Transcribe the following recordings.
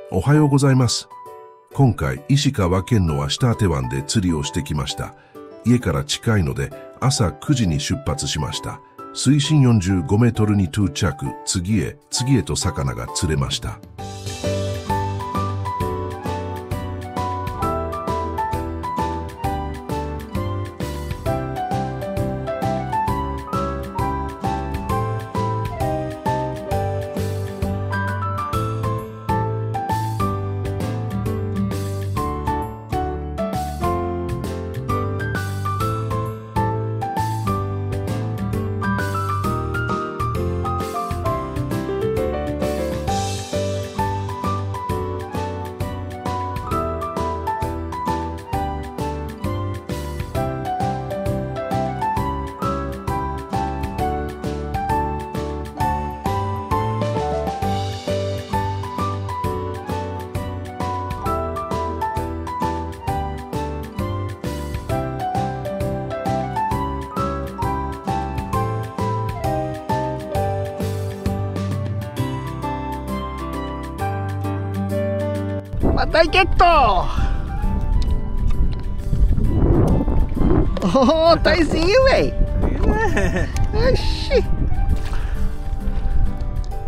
おはようございます。今回、石川県の足立湾で釣りをしてきました。家から近いので朝9時に出発しました。水深45メートルに到着。次へと魚が釣れました。大ゲット。Oh, taizinho, véi. Oxi.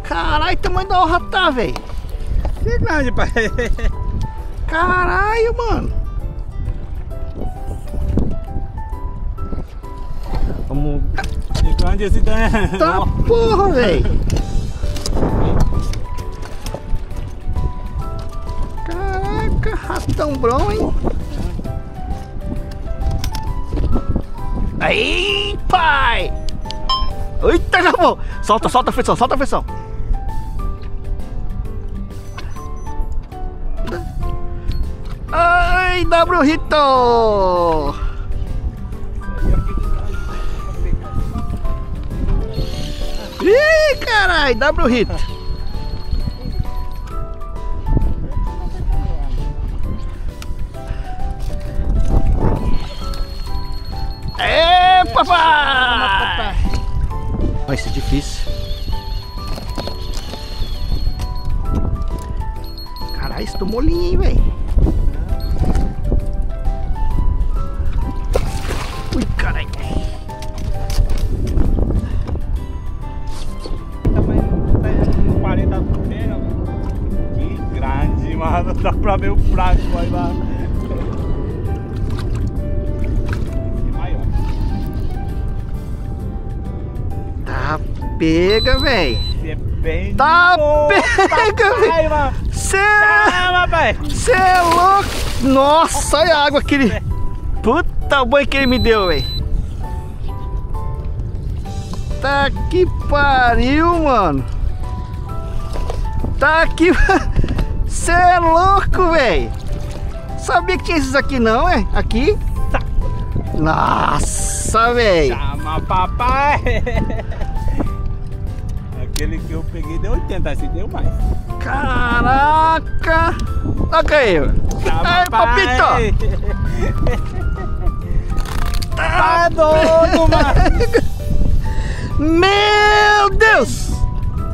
Caralho, tamanho da orratá, véi. Que grande, pai. Caralho, mano. Vamos. Que grande esse daí. Tá porra, véi. Caraca, ratão brom, hein? Aí, pai! Eita, acabou! Solta a pressão, solta a pressão! Ai, W Hito! Ih, carai, W Hito! É, papai! Vai ser difícil. Caralho, isso tomou linha, hein, velho? Ui, caralho. Tamanho 40 pés. Que grande, mano. Dá pra ver o fraco aí lá. Pega, véi. Bem tá bom, pega, véi. Cê é louco. Nossa, olha a água que ele... Puta boi que ele me deu, véi. Tá que pariu, mano. Tá que... Cê é louco, véi. Sabia que tinha esses aqui não, é? Aqui? Tá. Nossa, véi. Chama papai. Aquele que eu peguei deu 80, assim deu mais. Caraca! Olha aí! Ai, papito! Tá doido, mano! Meu Deus!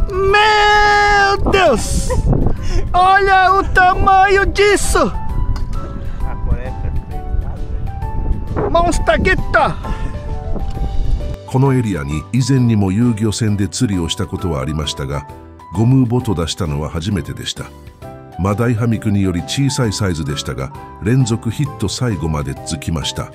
Meu Deus! Olha o tamanho disso! Monster Guitar! このエリアに以前にも遊漁船で釣りをしたことはありましたが、ゴムボト出したのは初めてでした。マダイハミクにより小さいサイズでしたが、連続ヒット最後まで続きました。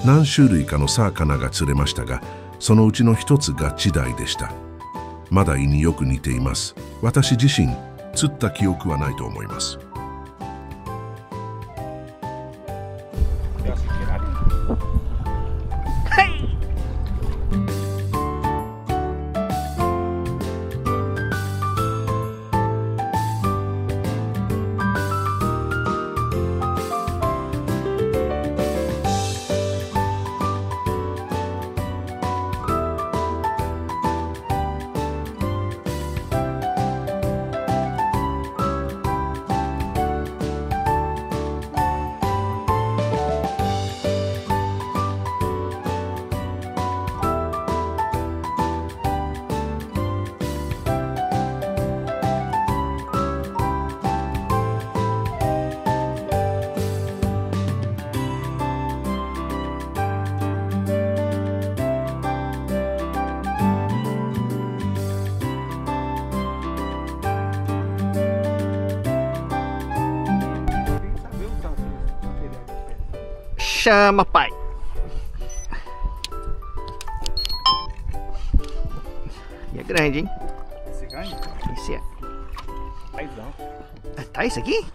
何種類かの魚が釣れましたが、そのうちの一つがチダイでした。マダイによく似ています。私自身、釣った記憶はないと思います。Chama, pai. E é grande, hein? Esse grande? Esse é. Paizão. Tá isso aqui?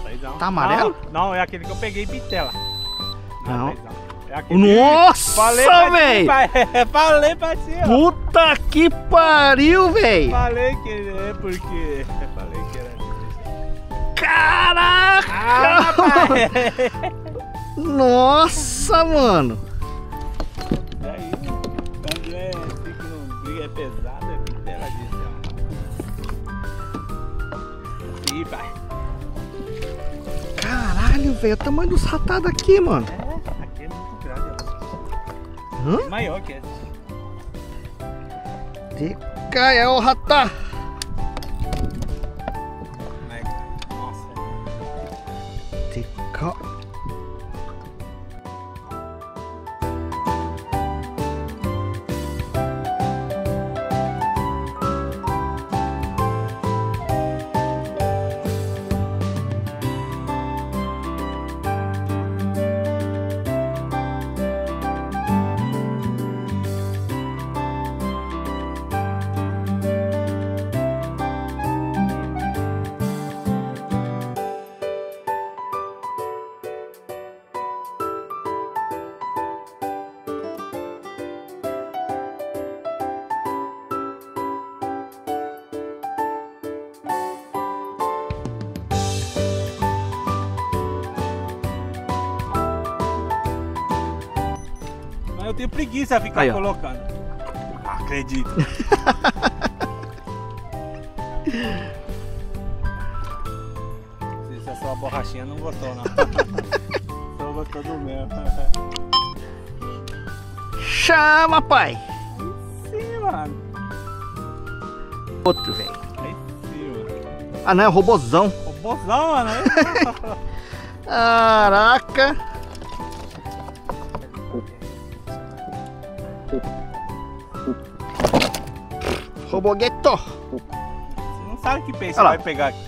Paizão. Tá amarelo? Não, é aquele que eu peguei bitela. Não. Paizão. É aquele... Nossa, velho! Falei pra ti, ó. Puta que pariu, velho! Falei que é porque... Falei que era... Caraca! pai. Nossa, mano! E aí, quando é assim que não briga, é pesado, é bitela disso, ó. Ih, pai. Caralho, velho, o tamanho dos ratados aqui, mano. É, aqui é muito grande, ó. Hã? É maior que esse. De caia, ó, ratá. Nossa. De ca... Eu tenho preguiça de ficar Aí, ó. colocando. Acredito. Se essa sua borrachinha não gostou, não. Só gostou do meu. Chama, pai. Sim, mano. Outro, velho. Aí sim, mano. Ah, não, é o robozão. Robôzão, mano. Caraca. Robogueto. Você não sabe que peixe Olha lá. vai pegar aqui.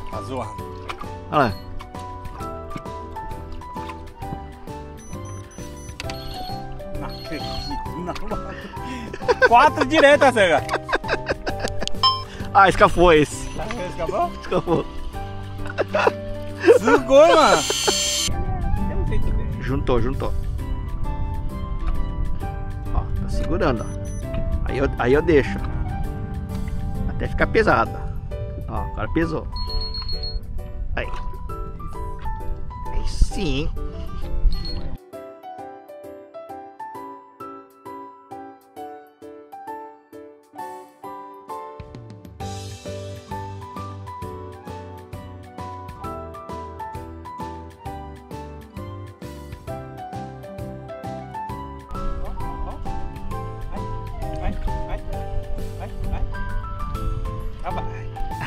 Tá zoando. Olha lá. Não acredito, não, mano. 4 diretas, cega. Ah, escapou esse. Acabou? Escapou. Sugou, mano. Tem um jeito dele. Juntou. Ó, tá segurando, ó. Aí eu deixo. Até ficar pesado. Ó, agora pesou. Aí. Aí sim.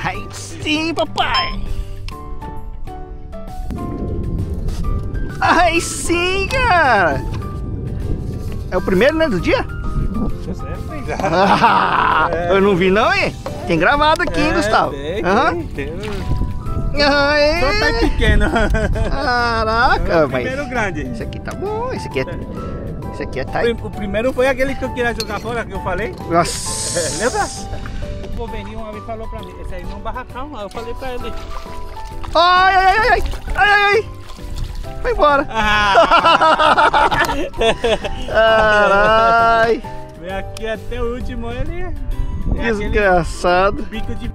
Aí sim, papai. Aí sim, cara. É o primeiro, né, do dia? Ah, eu não vi não, hein? Tem gravado aqui, hein, Gustavo? Aham. Só tá pequeno. Caraca, O primeiro mas grande. esse aqui tá bom, esse aqui é tá... O primeiro foi aquele que eu queria jogar fora, que eu falei. Nossa. Lembra? O Boveninho uma vez falou pra mim, esse aí não é um barracão, eu falei pra ele. Ai. Foi embora. Carai. Vem aqui até o último, ele é Desgraçado. bico de...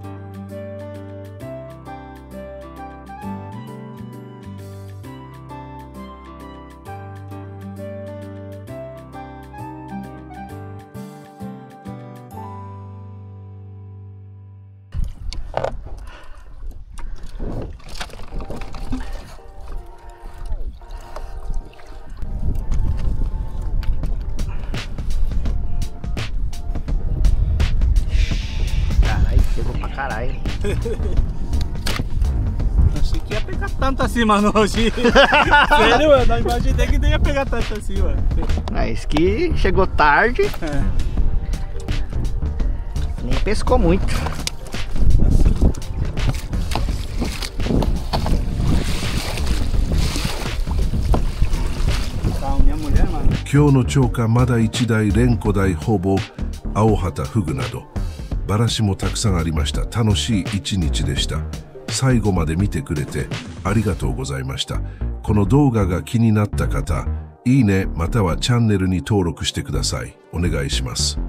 Caralho. Achei que ia pegar tanto assim, mano, hoje. Sério, mano, não imaginei que não ia pegar tanto assim, mano. Mas que chegou tarde. Nem pescou muito. 今日の釣果まだ1台、連呼台、ほぼ青旗フグなどバラシもたくさんありました。楽しい一日でした。最後まで見てくれてありがとうございました。この動画が気になった方、いいねまたはチャンネルに登録してください。お願いします。